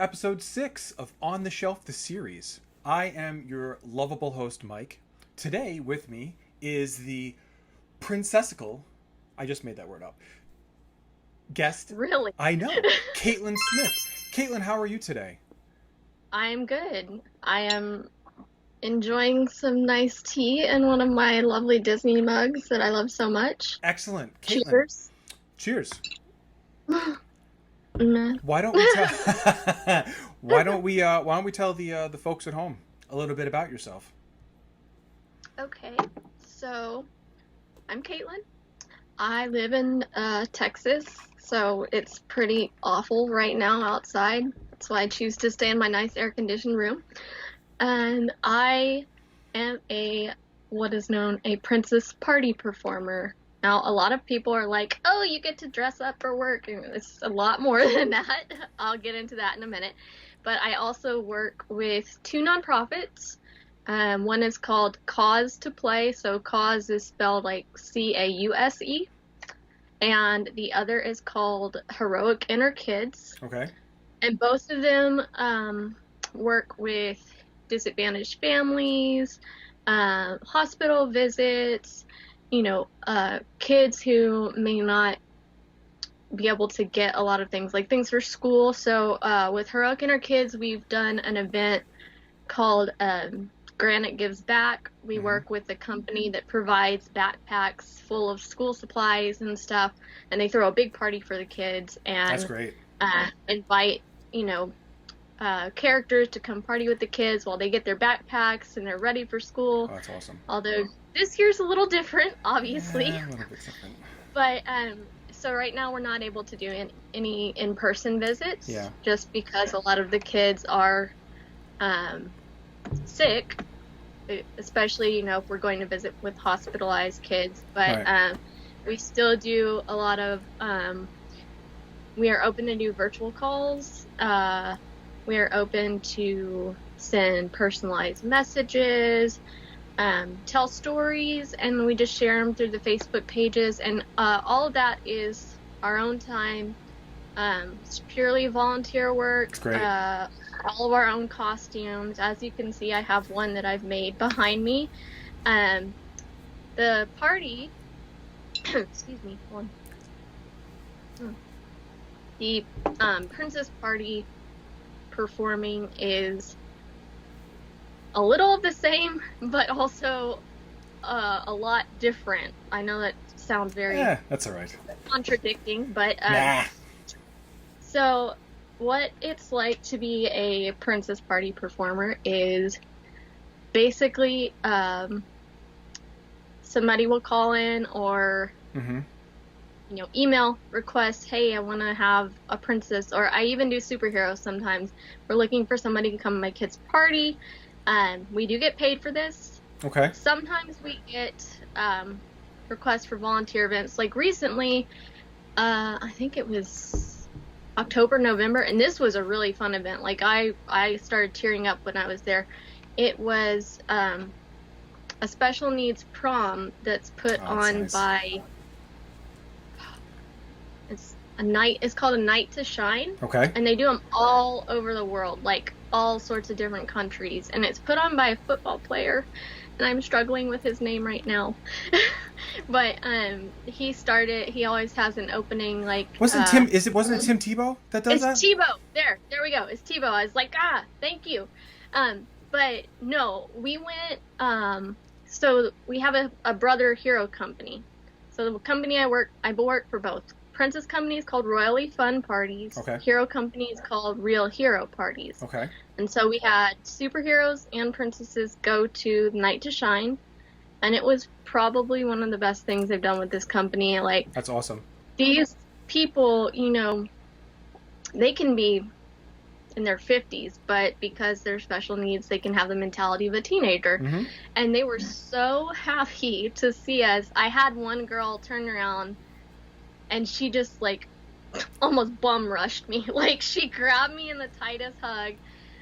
episode 6 of On the Shelf, the series. I am your lovable host, Mike. Today with me is the princessical, I just made that word up, guest. Really? I know, Caitlin Smith. Caitlin, how are you today? I'm good. I am enjoying some nice tea in one of my lovely Disney mugs that I love so much. Excellent. Caitlin. Cheers. Cheers. Meh. Why don't we tell why don't we tell the folks at home a little bit about yourself? Okay, so I'm Caitlin. I live in Texas, so it's pretty awful right now outside. That's why I choose to stay in my nice air-conditioned room. And I am what is known a princess party performer. Now, a lot of people are like, oh, you get to dress up for work. And it's a lot more than that. I'll get into that in a minute. But I also work with two nonprofits. One is called Cause to Play. So Cause is spelled like C-A-U-S-E. And the other is called Heroic Inner Kids. Okay. And both of them work with disadvantaged families, hospital visits, kids who may not be able to get a lot of things, like things for school. So with Heroic Inner Kids, we've done an event called Granite Gives Back. We work with a company that provides backpacks full of school supplies and stuff, and they throw a big party for the kids and that's great. Invite characters to come party with the kids while they get their backpacks and they're ready for school. Oh, that's awesome. Although this year's a little different, obviously. Yeah, a little bit different. But so right now we're not able to do any in-person visits. Yeah. Just because a lot of the kids are sick, especially if we're going to visit with hospitalized kids. But right. We still do a lot of. We are open to do virtual calls. We are open to send personalized messages, tell stories, and we just share them through the Facebook pages. And all of that is our own time. It's purely volunteer work. It's great. All of our own costumes. As you can see, I have one that I've made behind me. The party, excuse me, hold on. The princess party performing is a little of the same, but also a lot different. I know that sounds very that's all right. Contradicting, but So what it's like to be a princess party performer is basically somebody will call in or email request, hey, I want to have a princess, or I even do superheroes sometimes. We're looking for somebody to come to my kid's party. We do get paid for this. Okay. Sometimes we get requests for volunteer events. Like recently, I think it was October, November, and this was a really fun event. Like I started tearing up when I was there. It was a special needs prom that's put on nice. by it's called A Night to Shine. Okay. And they do them all over the world, like all sorts of different countries. And it's put on by a football player, and I'm struggling with his name right now. But he always has an opening, like wasn't it Tim Tebow that does that? It's Tebow. There we go. It's Tebow. I was like, thank you. But no, we went so we have a brother hero company. So the company I work for both. Princess company is called Royally Fun Parties. Okay. Hero company is called Real Hero Parties. Okay. And so we had superheroes and princesses go to the Night to Shine, and it was probably one of the best things they've done with this company. Like, that's awesome. These people, they can be in their 50s, but because they're special needs, they can have the mentality of a teenager. Mm-hmm. And they were so happy to see us. I had one girl turn around, and she just, like, almost bum rushed me. Like, she grabbed me in the tightest hug,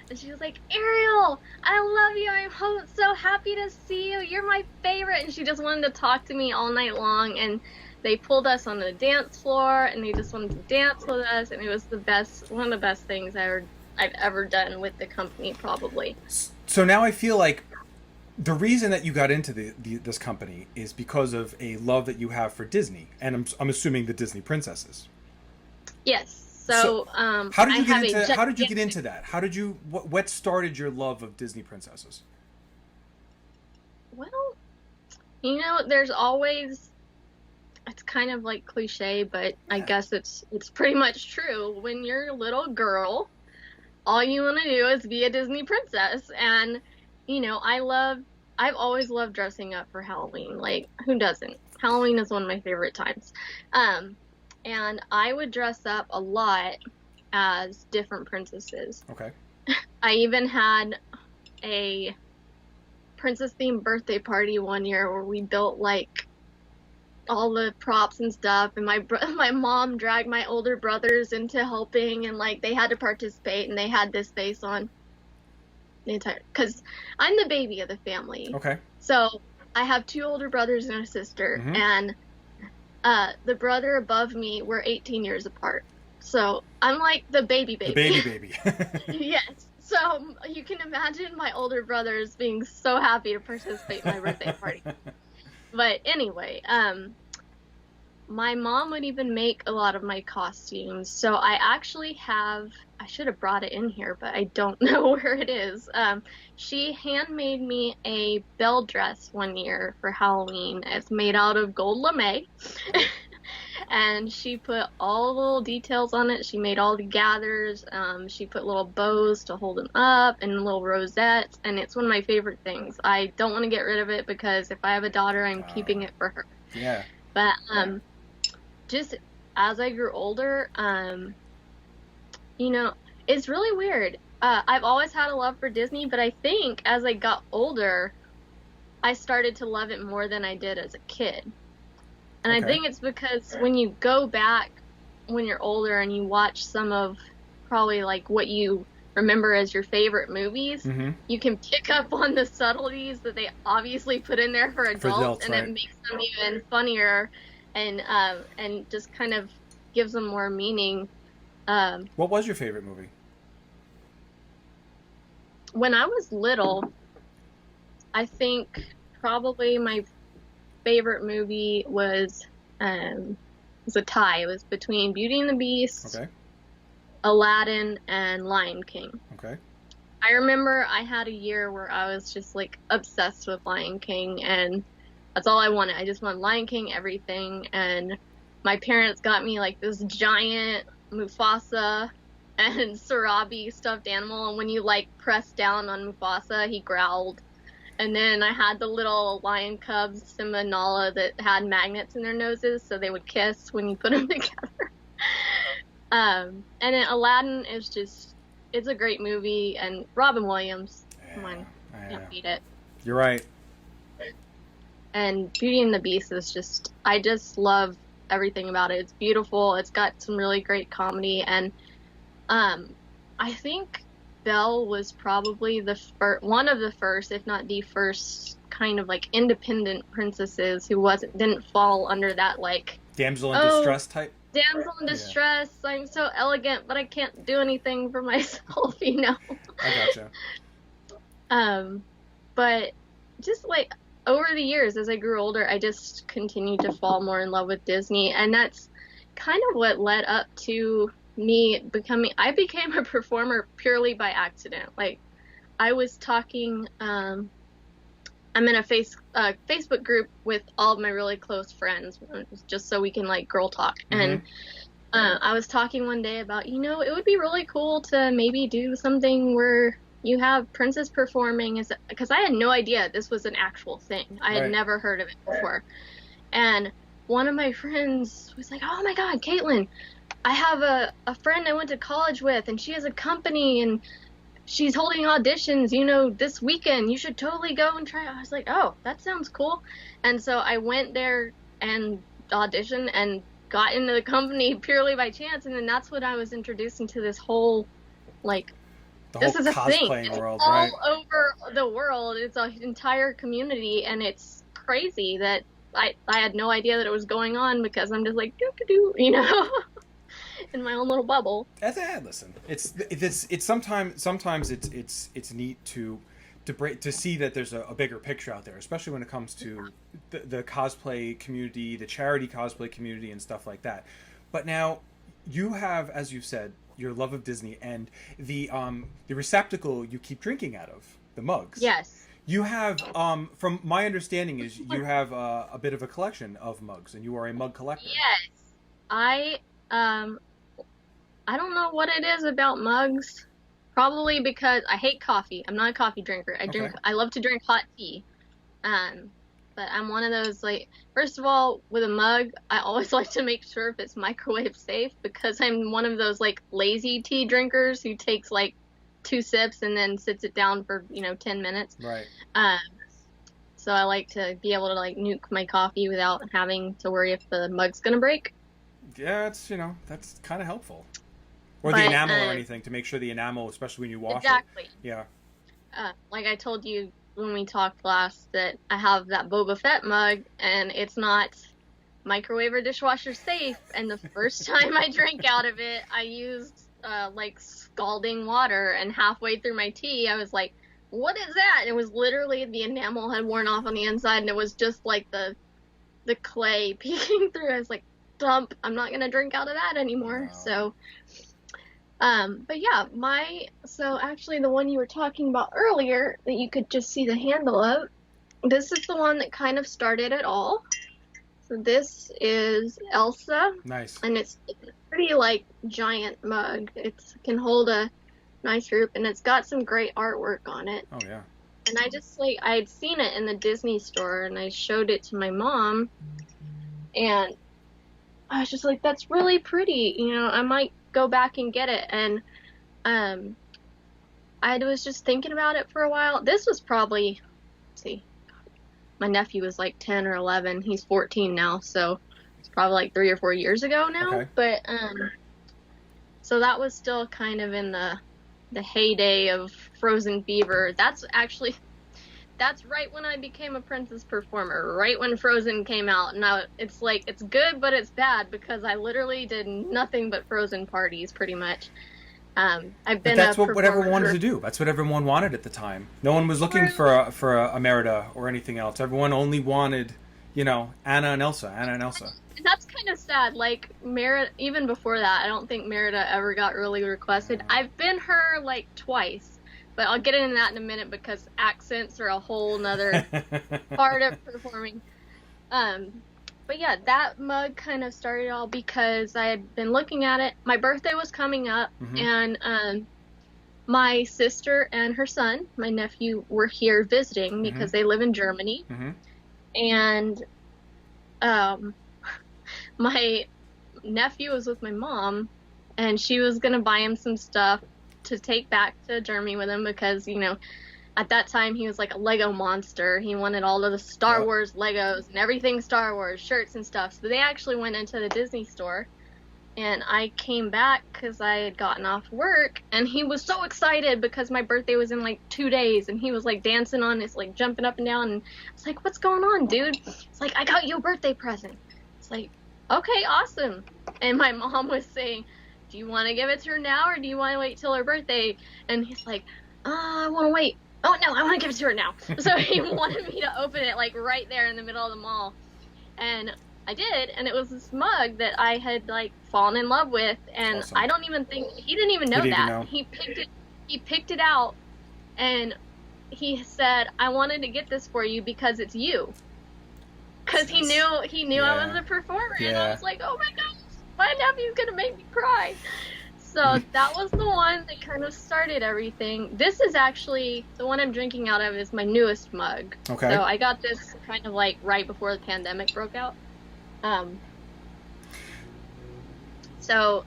and she was like, Ariel, I love you. I'm so happy to see you. You're my favorite. And she just wanted to talk to me all night long, and they pulled us on the dance floor, and they just wanted to dance with us, and it was one of the best things I I've ever done with the company, probably. So now I feel like the reason that you got into this company is because of a love that you have for Disney, and I'm assuming the Disney princesses. Yes. So So how did I you get have a into how did you get gigantic. into that? How did you what started your love of Disney princesses? Well, there's always. It's kind of like cliche, but I Yeah. guess it's pretty much true. When you're a little girl, all you want to do is be a Disney princess. And, I've always loved dressing up for Halloween. Like, who doesn't? Halloween is one of my favorite times. Um, and I would dress up a lot as different princesses. Okay. I even had a princess themed birthday party one year where we built like all the props and stuff, and my mom dragged my older brothers into helping, and like they had to participate, and they had this face on the entire, because I'm the baby of the family. Okay. So I have two older brothers and a sister, Mm-hmm. and the brother above me, we're 18 years apart. So I'm like the baby The baby. baby. Yes. So you can imagine my older brothers being so happy to participate in my birthday party. But anyway, my mom would even make a lot of my costumes. So I should have brought it in here, but I don't know where it is. She handmade me a belle dress one year for Halloween. It's made out of gold lame. And she put all the little details on it. She made all the gathers. She put little bows to hold them up and little rosettes. And it's one of my favorite things. I don't want to get rid of it because if I have a daughter, I'm keeping it for her. Yeah. But just as I grew older, it's really weird. I've always had a love for Disney, but I think as I got older, I started to love it more than I did as a kid. And Okay. I think it's because when you go back when you're older and you watch some of probably like what you remember as your favorite movies, Mm-hmm. you can pick up on the subtleties that they obviously put in there for adults, and right. it makes them even funnier, and just kind of gives them more meaning. What was your favorite movie? When I was little, I think probably my favorite movie was a tie. It was between Beauty and the Beast, Okay. Aladdin, and Lion King. Okay. I remember I had a year where I was just like obsessed with Lion King, and that's all I wanted. I just wanted Lion King everything, and my parents got me like this giant Mufasa and Sarabi stuffed animal, and when you like press down on Mufasa, he growled. And then I had the little lion cubs, Simba and Nala, that had magnets in their noses, so they would kiss when you put them together. And then Aladdin is just, it's a great movie, and Robin Williams, come on, can't beat it. You're right. And Beauty and the Beast is just, I just love everything about it. It's beautiful. It's got some really great comedy, and I think Belle was probably one of the first, if not the first, kind of like independent princesses who didn't fall under that like Damsel in distress type. Damsel in distress. Yeah. I'm so elegant, but I can't do anything for myself, I gotcha. But just like over the years, as I grew older, I just continued to fall more in love with Disney, and that's kind of what led up to I became a performer purely by accident. Like, I was talking, I'm in a Facebook group with all of my really close friends, just so we can like girl talk. Mm-hmm. And I was talking one day about, it would be really cool to maybe do something where you have princess performing, because I had no idea this was an actual thing. I had never heard of it before. And one of my friends was like, "Oh my God, Caitlin, I have a friend I went to college with, and she has a company, and she's holding auditions, this weekend. You should totally go and try." I was like, "Oh, that sounds cool." And so I went there and auditioned and got into the company purely by chance. And then that's when I was introduced into this whole, like, this is a thing. It's world, all over the world. It's an entire community, and it's crazy that I had no idea that it was going on, because I'm just like, doo-doo-doo, in my own little bubble. Listen, it's sometimes it's neat to see that there's a bigger picture out there, especially when it comes to the cosplay community, the charity cosplay community, and stuff like that. But now you have, as you said, your love of Disney and the receptacle you keep drinking out of, the mugs. Yes. You have, from my understanding, is you have a bit of a collection of mugs, and you are a mug collector. Yes. I don't know what it is about mugs. Probably because I hate coffee. I'm not a coffee drinker. I love to drink hot tea. But I'm one of those, like, first of all, with a mug, I always like to make sure if it's microwave safe, because I'm one of those, like, lazy tea drinkers who takes, like, 2 sips and then sits it down for, 10 minutes. Right. So I like to be able to, like, nuke my coffee without having to worry if the mug's gonna break. Yeah, that's kind of helpful. Or the enamel or anything, to make sure the enamel, especially when you wash exactly. it. Yeah. Like I told you when we talked last, that I have that Boba Fett mug, and it's not microwave or dishwasher safe. And the first time I drank out of it, I used like scalding water, and halfway through my tea, I was like, "What is that?" It was literally the enamel had worn off on the inside, and it was just like the clay peeking through. I was like, "Dump! I'm not gonna drink out of that anymore." Wow. So. But yeah, so actually the one you were talking about earlier that you could just see the handle of, this is the one that kind of started it all. So this is Elsa. Nice. And it's a pretty, like, giant mug. It can hold a nice group, and it's got some great artwork on it. Oh, yeah. And I had seen it in the Disney store, and I showed it to my mom, and I was just like, that's really pretty. I might go back and get it. And I was just thinking about it for a while. This was probably, let's see, my nephew was like 10 or 11. He's 14 now, so it's probably like 3 or 4 years ago now. Okay. But so that was still kind of in the heyday of Frozen fever. That's right when I became a princess performer, right when Frozen came out. Now, it's like, it's good, but it's bad, because I literally did nothing but Frozen parties, pretty much. I've been that's what everyone wanted to do. That's what everyone wanted at the time. No one was looking for a Merida or anything else. Everyone only wanted, Anna and Elsa. And that's kind of sad. Like, Merida, even before that, I don't think Merida ever got really requested. I've been her, like, twice. But I'll get into that in a minute, because accents are a whole nother part of performing. But yeah, that mug kind of started all because I had been looking at it. My birthday was coming up, and my sister and her son, my nephew, were here visiting because they live in Germany. And my nephew was with my mom, and she was going to buy him some stuff to take back to Germany with him, because at that time he was like a Lego monster. He wanted all of the Star Wars Legos and everything Star Wars, shirts and stuff. So they actually went into the Disney store, and I came back because I had gotten off work, and he was so excited because my birthday was in like 2 days, and he was like dancing on his, like, jumping up and down, and I was like, "What's going on, dude?" It's like, "I got you a birthday present." It's like, "Okay, awesome." And my mom was saying, "Do you want to give it to her now, or do you want to wait till her birthday?" And he's like, "I want to wait. Oh, no, I want to give it to her now." So he wanted me to open it, like, right there in the middle of the mall. And I did, and it was this mug that I had, like, fallen in love with. And awesome. I don't even think, he didn't even know that. He picked it out, and he said, "I wanted to get this for you because it's you." Because he knew I was a performer. And I was like, "Oh my gosh, my nephew's gonna make me cry." So that was the one that kind of started everything. This is actually, the one I'm drinking out of is my newest mug. Okay. So I got this kind of like right before the pandemic broke out. So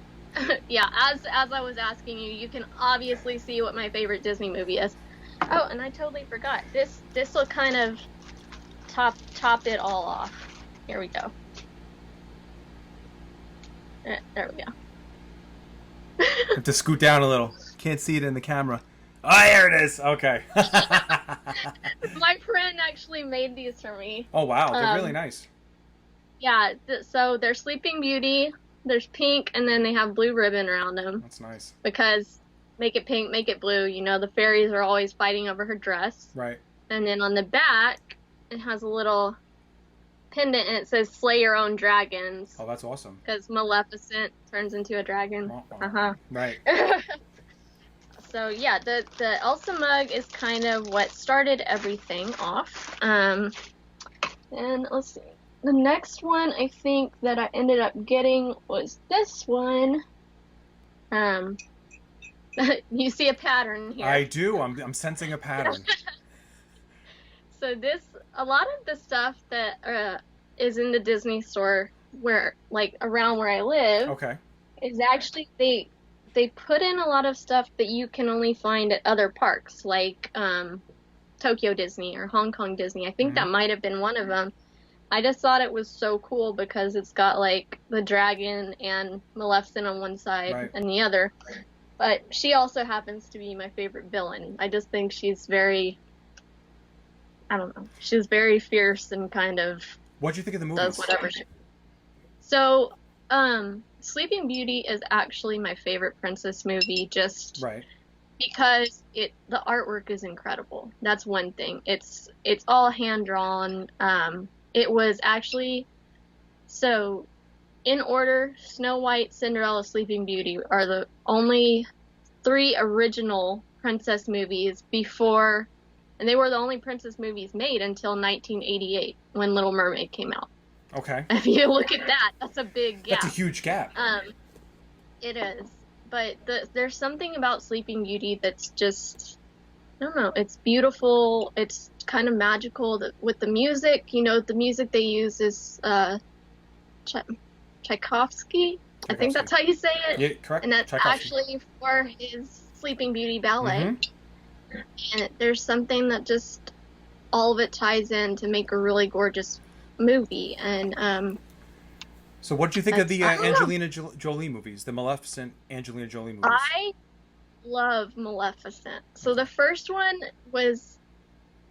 yeah, as I was asking you, you can obviously see what my favorite Disney movie is. Oh, and I totally forgot. This will kind of top it all off. Here we go. There we go. Have to scoot down a little. Can't see it in the camera. Oh, here it is. Okay. My friend actually made these for me. Oh, wow. They're really nice. Yeah. So they're Sleeping Beauty. There's pink, and then they have blue ribbon around them. That's nice. Because make it pink, make it blue. You know, the fairies are always fighting over her dress. Right. And then on the back, it has a little pendant, and it says "Slay your own dragons." Oh, that's awesome. Because Maleficent turns into a dragon. Right. So yeah, the Elsa mug is kind of what started everything off. And let's see. The next one I think that I ended up getting was this one. You see a pattern here. I do. I'm sensing a pattern. So a lot of the stuff that is in the Disney store where, like, around where I live, Okay. is actually they put in a lot of stuff that you can only find at other parks, like Tokyo Disney or Hong Kong Disney. I think that might have been one of them. I just thought it was so cool because it's got, like, the dragon and Maleficent on one side and the other. But she also happens to be my favorite villain. I just think she's very, I don't know, she's very fierce and kind of What'd you think of the movies? does whatever she... So, Sleeping Beauty is actually my favorite princess movie, just because the artwork is incredible. That's one thing. It's all hand drawn. It was actually, so in order, Snow White, Cinderella, Sleeping Beauty are the only 3 original princess movies before, and they were the only princess movies made until 1988 when Little Mermaid came out. Okay. If you look at that, that's a big gap. That's a huge gap. It is. But there's something about Sleeping Beauty that's just, I don't know, it's beautiful, it's kind of magical. With the music, you know, the music they use is Tchaikovsky. I think that's how you say it. Yeah, correct. And that's actually for his Sleeping Beauty ballet. And there's something that just, all of it ties in to make a really gorgeous movie. And so what did you think of the Angelina Jolie movies, the Maleficent Angelina Jolie movies? I love Maleficent. So the first one was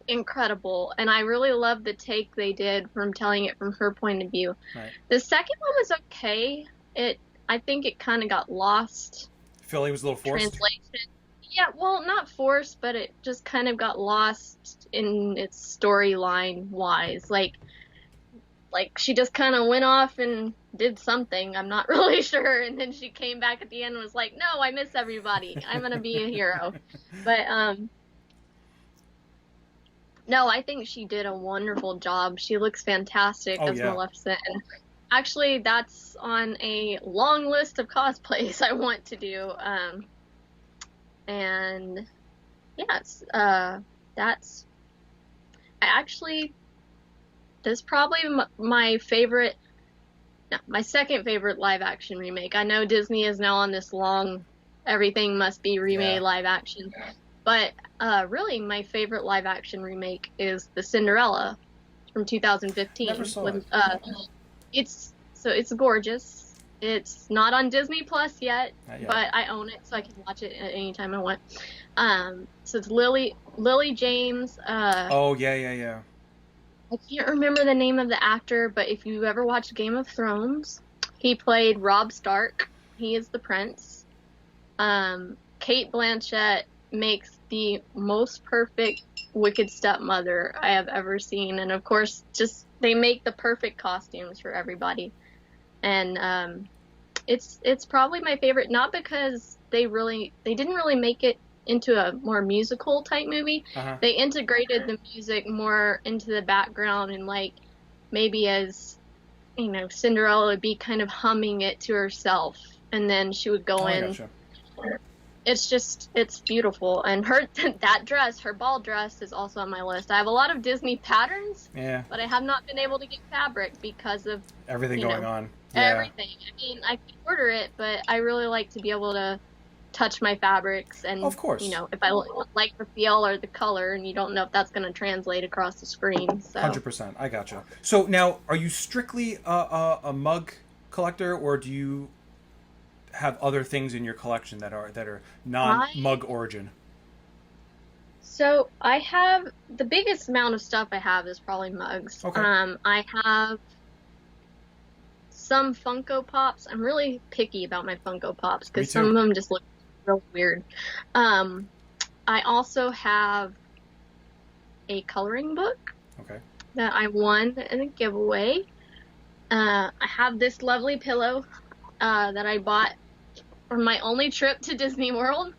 incredible, and I really love the take they did from telling it from her point of view. The second one was okay. I think it kind of got lost. Philly was a little forced? Translation. Yeah, well, not forced, but it just kind of got lost in its storyline wise. Like she just kind of went off and did something. I'm not really sure. And then she came back at the end and was like, no, I miss everybody. I'm going to be a hero. But, no, I think she did a wonderful job. She looks fantastic as Maleficent. And actually, that's on a long list of cosplays I want to do. And, yes, that's... This is probably my favorite... No, my second favorite live-action remake. I know Disney is now on this long, everything must be remade live-action. But really, my favorite live-action remake is the Cinderella from 2015. Never saw it. It's gorgeous. It's not on Disney Plus yet, Not yet, but I own it, so I can watch it at any time I want. So it's Lily James. Oh yeah. I can't remember the name of the actor, but if you ever watched Game of Thrones, he played Robb Stark. He is the prince. Cate Blanchett makes the most perfect wicked stepmother I have ever seen, and of course, just they make the perfect costumes for everybody. And it's probably my favorite, not because they didn't really make it into a more musical type movie. They integrated the music more into the background, and like maybe as you know, Cinderella would be kind of humming it to herself, and then she would go in. Gotcha. It's beautiful, and her her ball dress is also on my list. I have a lot of Disney patterns, but I have not been able to get fabric because of everything going on. Everything. I mean, I can order it, but I really like to be able to touch my fabrics, and of course, you know, if I like the feel or the color, and you don't know if that's going to translate across the screen. So 100%, I gotcha. So now, are you strictly a mug collector, or do you have other things in your collection that are non-mug origin? So I have the biggest amount of stuff I have is probably mugs. Okay. I have some Funko Pops. I'm really picky about my Funko Pops Me because some too. of them just look real weird. I also have a coloring book Okay. that I won in a giveaway. I have this lovely pillow that I bought for my only trip to Disney World.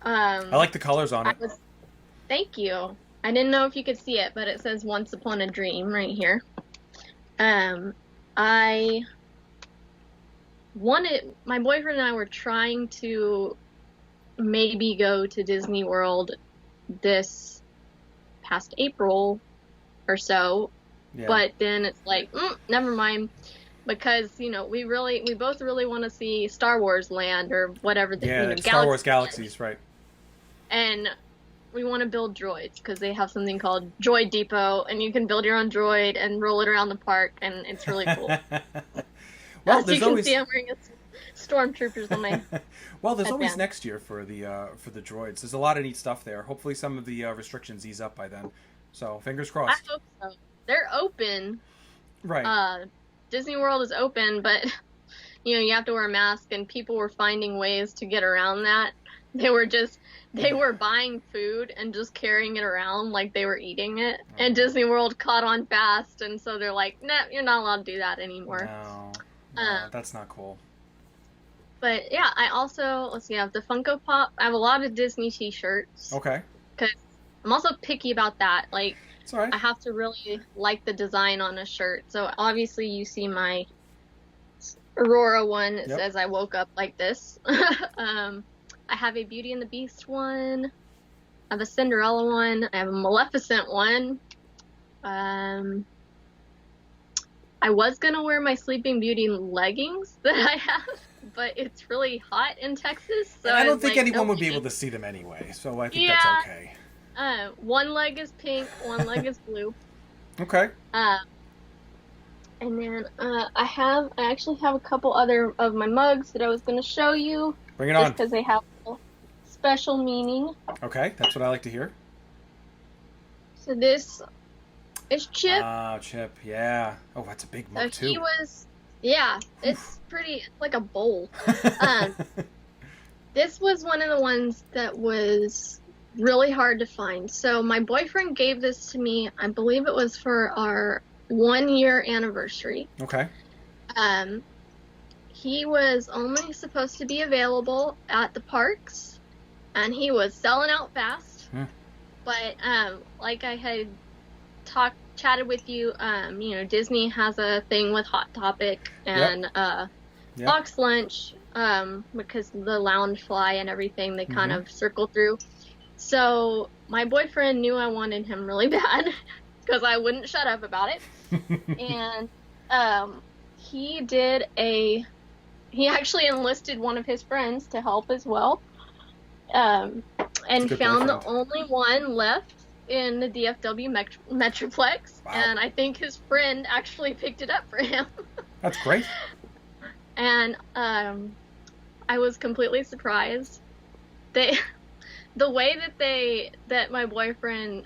I like the colors on I it. was, thank you. I didn't know if you could see it, but it says "Once Upon a Dream" right here. I wanted, my boyfriend and I were trying to maybe go to Disney World this past April or so, Yeah. but then it's like, never mind, because we both really want to see Star Wars Land or whatever Yeah, Star Wars Galaxy, Galaxies, right. and we want to build droids because they have something called Droid Depot, and you can build your own droid and roll it around the park, and it's really cool. Well, As you there's can always see, I'm wearing a stormtroopers on my well, there's always headband. next year for the droids. There's a lot of neat stuff there. Hopefully, some of the restrictions ease up by then. So, fingers I crossed. hope so. They're open. Right. Disney World is open, but you have to wear a mask, and people were finding ways to get around that. They were buying food and just carrying it around like they were eating it. And Disney World caught on fast, and so they're like, "Nah, you're not allowed to do that anymore." No, that's not cool. But yeah, I also, let's see, I have the Funko Pop. I have a lot of Disney t-shirts Okay. because I'm also picky about that. Like, It's all right. I have to really like the design on a shirt. So obviously you see my Aurora one. It Yep. says I woke up like this. I have a Beauty and the Beast one. I have a Cinderella one. I have a Maleficent one. I was gonna wear my Sleeping Beauty leggings that I have, but it's really hot in Texas, so And I don't was think like, anyone no would be way. able to see them anyway, so I think Yeah. that's okay. One leg is pink, one leg is blue. Okay. And then I actually have a couple other of my mugs that I was gonna show you, Bring it just on. because they have a special meaning. Okay, that's what I like to hear. So this is Chip. Ah, Chip, yeah. Oh, that's a big So mug, too. he was, yeah, it's like a bowl. Um, This was one of the ones that was really hard to find. So my boyfriend gave this to me, I believe it was for our 1 year anniversary. Okay. He was only supposed to be available at the parks, and he was selling out fast. But like I had chatted with you, Disney has a thing with Hot Topic and Box Lunch, because the Loungefly and everything, they kind of circle through. So my boyfriend knew I wanted him really bad because I wouldn't shut up about it. And he actually enlisted one of his friends to help as well, and found the only one left in the DFW Metroplex. Wow. And I think his friend actually picked it up for him. That's great. And I was completely surprised. The way that my boyfriend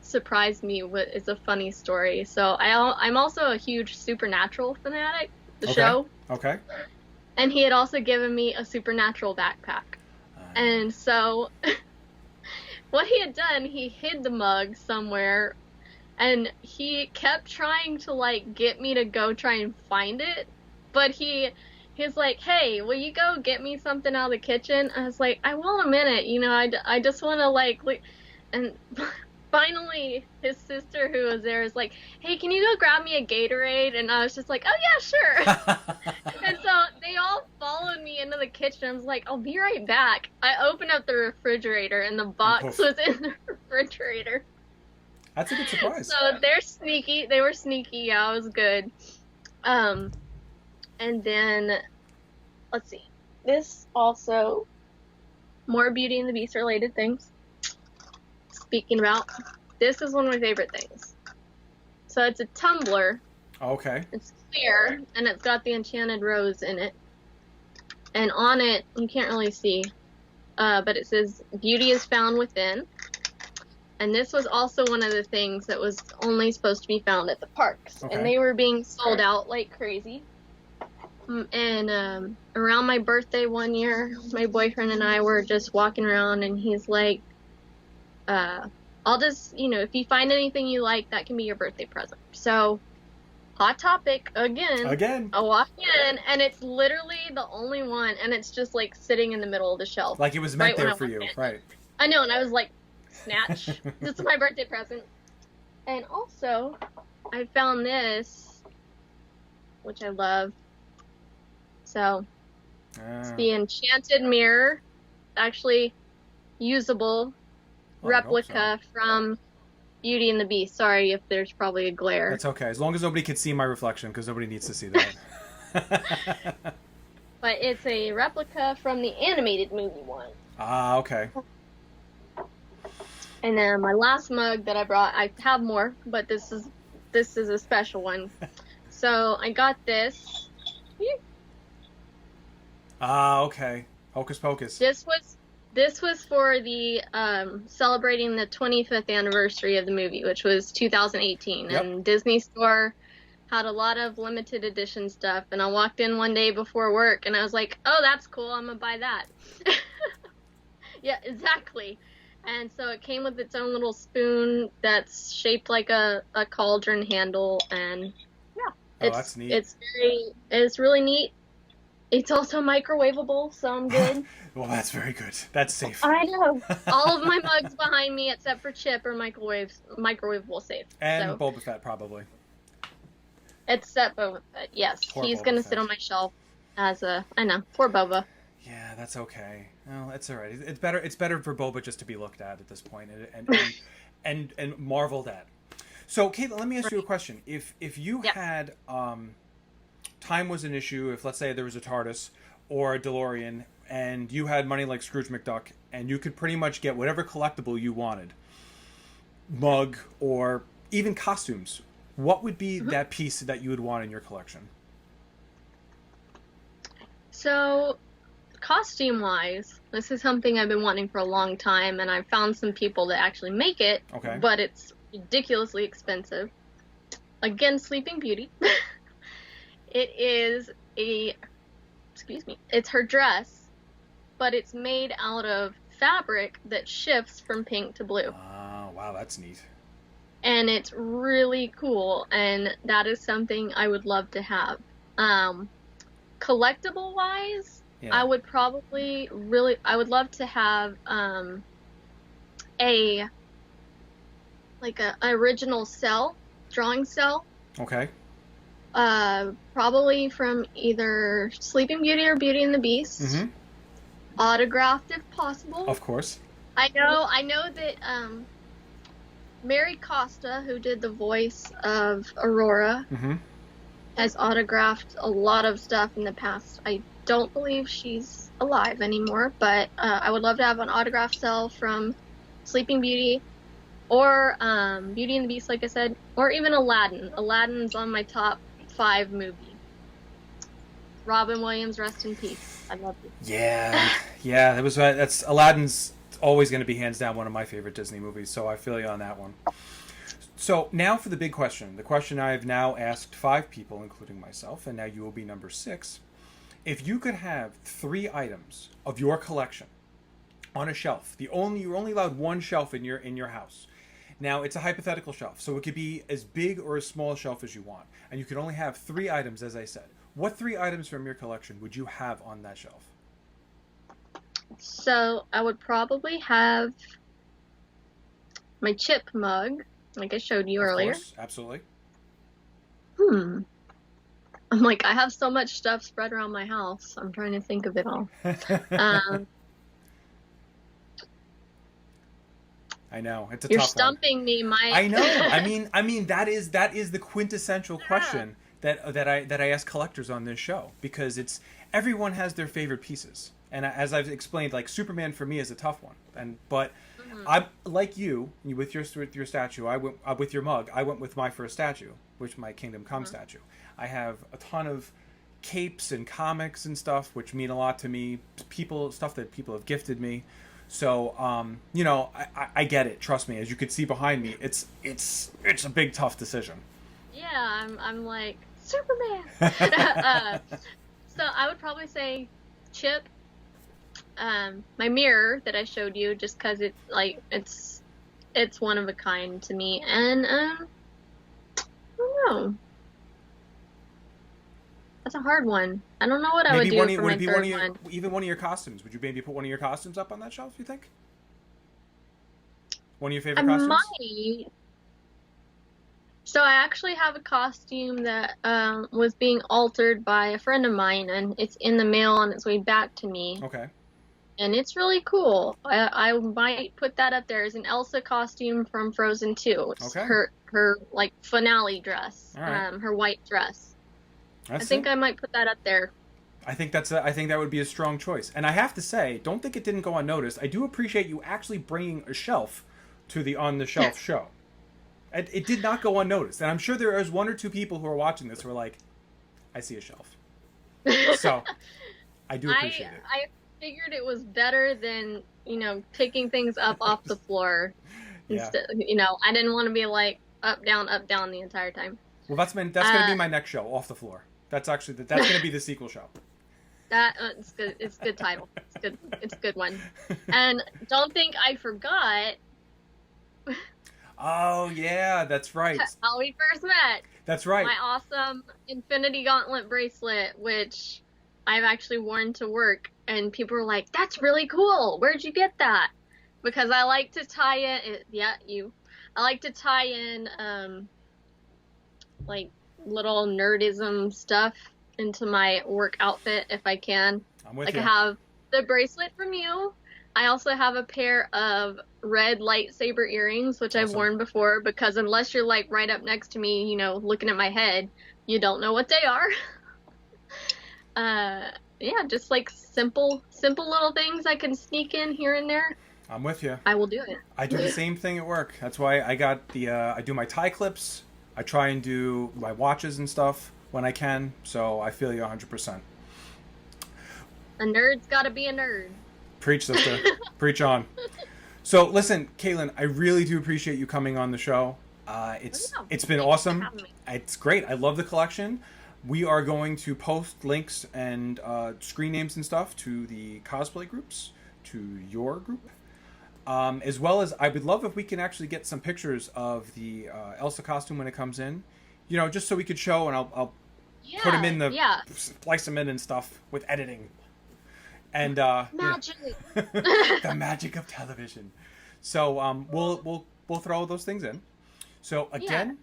surprised me is a funny story. So I'm also a huge Supernatural fanatic, the show. Okay. And he had also given me a Supernatural backpack. And so what he had done, he hid the mug somewhere, and he kept trying to get me to go try and find it. But he's like, "Hey, will you go get me something out of the kitchen?" I was like, "I will in a minute, I just want to and finally his sister who was there is like, "Hey, can you go grab me a Gatorade?" And I was just like, "Oh yeah, sure." And so they all followed me into the kitchen. I was like, "I'll be right back." I opened up the refrigerator and the box was in the refrigerator. That's a good surprise. So they're sneaky. They were sneaky. Yeah, it was good. And then, let's see. This also, more Beauty and the Beast related things. Speaking about, this is one of my favorite things. So it's a tumbler. Okay. It's clear, and it's got the enchanted rose in it. And on it, you can't really see, but it says, "Beauty is found within." And this was also one of the things that was only supposed to be found at the parks. Okay. And they were being sold out like crazy. And around my birthday one year, my boyfriend and I were just walking around, and he's like, I'll just, if you find anything you like, that can be your birthday present. So, hot topic again. I walk in, and it's literally the only one, and it's just like sitting in the middle of the shelf. Like it was meant there for you, right? I know, and I was like, snatch. This is my birthday present. And also, I found this, which I love. So, it's the Enchanted Mirror, actually usable replica from Beauty and the Beast. Sorry if there's probably a glare. That's okay, as long as nobody can see my reflection, because nobody needs to see that. But it's a replica from the animated movie one. Ah, okay. And then my last mug that I brought, I have more, but this is a special one. So I got this. Ah, okay. Hocus Pocus. This was for the celebrating the 25th anniversary of the movie, which was 2018. Yep. And Disney Store had a lot of limited edition stuff. And I walked in one day before work, and I was like, "Oh, that's cool. I'm gonna buy that." Yeah, exactly. And so it came with its own little spoon that's shaped like a cauldron handle, and yeah, that's neat. It's really neat. It's also microwavable, so I'm good. Well, that's very good. That's safe. I know. All of my mugs behind me, except for Chip, are microwavable safe. And Boba Fett, probably. Except Boba Fett, yes. Poor He's Boba going to Fett. sit on my shelf as a... I know, poor Boba. Yeah, that's okay. Well, it's all right. It's better for Boba just to be looked at this point and marveled at. So, Caitlin, let me ask you a question. If you had... time was an issue, if let's say there was a TARDIS or a DeLorean and you had money like Scrooge McDuck and you could pretty much get whatever collectible you wanted, mug or even costumes, what would be that piece that you would want in your collection? So, costume-wise, this is something I've been wanting for a long time, and I've found some people that actually make it, but it's ridiculously expensive. Again, Sleeping Beauty. It is it's her dress, but it's made out of fabric that shifts from pink to blue. Oh, wow, that's neat. And it's really cool, and that is something I would love to have. Collectible-wise, I would probably I would love to have a original cell, drawing cell. Okay. Probably from either Sleeping Beauty or Beauty and the Beast. Mm-hmm. Autographed if possible. Of course. I know that Mary Costa, who did the voice of Aurora, has autographed a lot of stuff in the past. I don't believe she's alive anymore, but I would love to have an autograph cell from Sleeping Beauty or Beauty and the Beast, like I said, or even Aladdin. Aladdin's on my top 5 movie. Robin Williams, rest in peace. I love you. Yeah, that's Aladdin's always going to be hands down one of my favorite Disney movies, so I feel you on that one. So now for the big question. The question I've now asked 5 people, including myself, and now you will be number 6. If you could have 3 items of your collection on a shelf, you're only allowed one shelf in your house. Now, it's a hypothetical shelf, so it could be as big or as small a shelf as you want. And you can only have 3 items, as I said. What 3 items from your collection would you have on that shelf? So, I would probably have my Chip mug, like I showed you earlier. Of course, absolutely. I'm like, I have so much stuff spread around my house. I'm trying to think of it all. I know it's a You're tough stumping me, Mike. I know. I mean that is the quintessential question that I ask collectors on this show, because everyone has their favorite pieces, and as I've explained, like Superman for me is a tough one, but I'm like you with your statue. I went with your mug. I went with my first statue, which my Kingdom Come statue. I have a ton of capes and comics and stuff which mean a lot to me. Stuff that people have gifted me. So, you know, I get it. Trust me. As you can see behind me, it's a big tough decision. Yeah, I'm like Superman. So I would probably say Chip. My mirror that I showed you, just because it's one of a kind to me, and I don't know. That's a hard one. I don't know what I would Maybe do for would my it be third one one. even one of your costumes? Would you maybe put one of your costumes up on that shelf? You think one of your I favorite costumes? might. So I actually have a costume that was being altered by a friend of mine, and it's in the mail on its way back to me, Okay. and it's really cool. I might put that up there as an Elsa costume from Frozen 2. It's Okay. her like finale dress, All right. her white dress. I That's it. think I might put that up there. I think that would be a strong choice. And I have to say, don't think it didn't go unnoticed. I do appreciate you actually bringing a shelf to the on the shelf show. It did not go unnoticed. And I'm sure there is one or two people who are watching this who are like, I see a shelf. So I do appreciate it. I figured it was better than, picking things up off the floor. Yeah. Instead, I didn't want to be like up down the entire time. Well, that's going to be my next show, Off the Floor. That's going to be the sequel show. It's good. It's a good title. It's good. It's a good one. And don't think I forgot Oh yeah, that's right. how we first met. That's right. My awesome Infinity Gauntlet bracelet, which I've actually worn to work, and people are like, "That's really cool. Where'd you get that?" Because I like to tie in. Yeah, you. I like to tie in like little nerdism stuff into my work outfit if I can. I'm with Like you. I have the bracelet from you. I also have a pair of red lightsaber earrings, which I've Awesome. worn before, because unless you're like right up next to me, looking at my head, you don't know what they are. Yeah, just like simple little things I can sneak in here and there. I'm with you. I will do it. I do the same thing at work. That's why I got I do my tie clips. I try and do my watches and stuff when I can. So I feel you 100%. A nerd's gotta be a nerd. Preach, sister. Preach on. So listen, Caitlin, I really do appreciate you coming on the show. It's Yeah, it's been thanks for awesome. having me. It's great. I love the collection. We are going to post links and screen names and stuff to the cosplay groups, to your group, as well as I would love if we can actually get some pictures of the Elsa costume when it comes in. Just so we could show, and I'll put them in Yeah. splice them in and stuff with editing. And Magic. the magic of television. So we'll throw those things in. So again,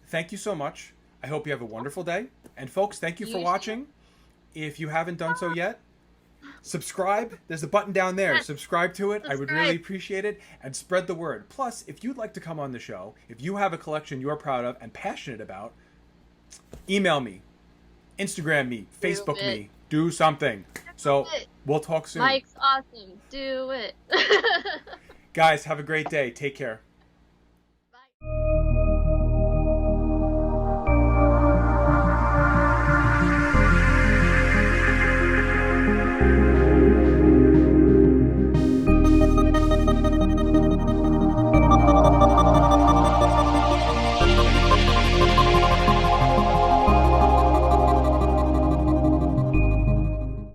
thank you so much. I hope you have a wonderful day. And folks, thank you for You watching. If you haven't done so yet, subscribe. There's a button down there. Subscribe to it. I would really appreciate it. And spread the word. Plus, if you'd like to come on the show, if you have a collection you're proud of and passionate about, email me, Instagram me, Facebook me, do something. So we'll talk soon. Mike's awesome. Do it. Guys, have a great day. Take care.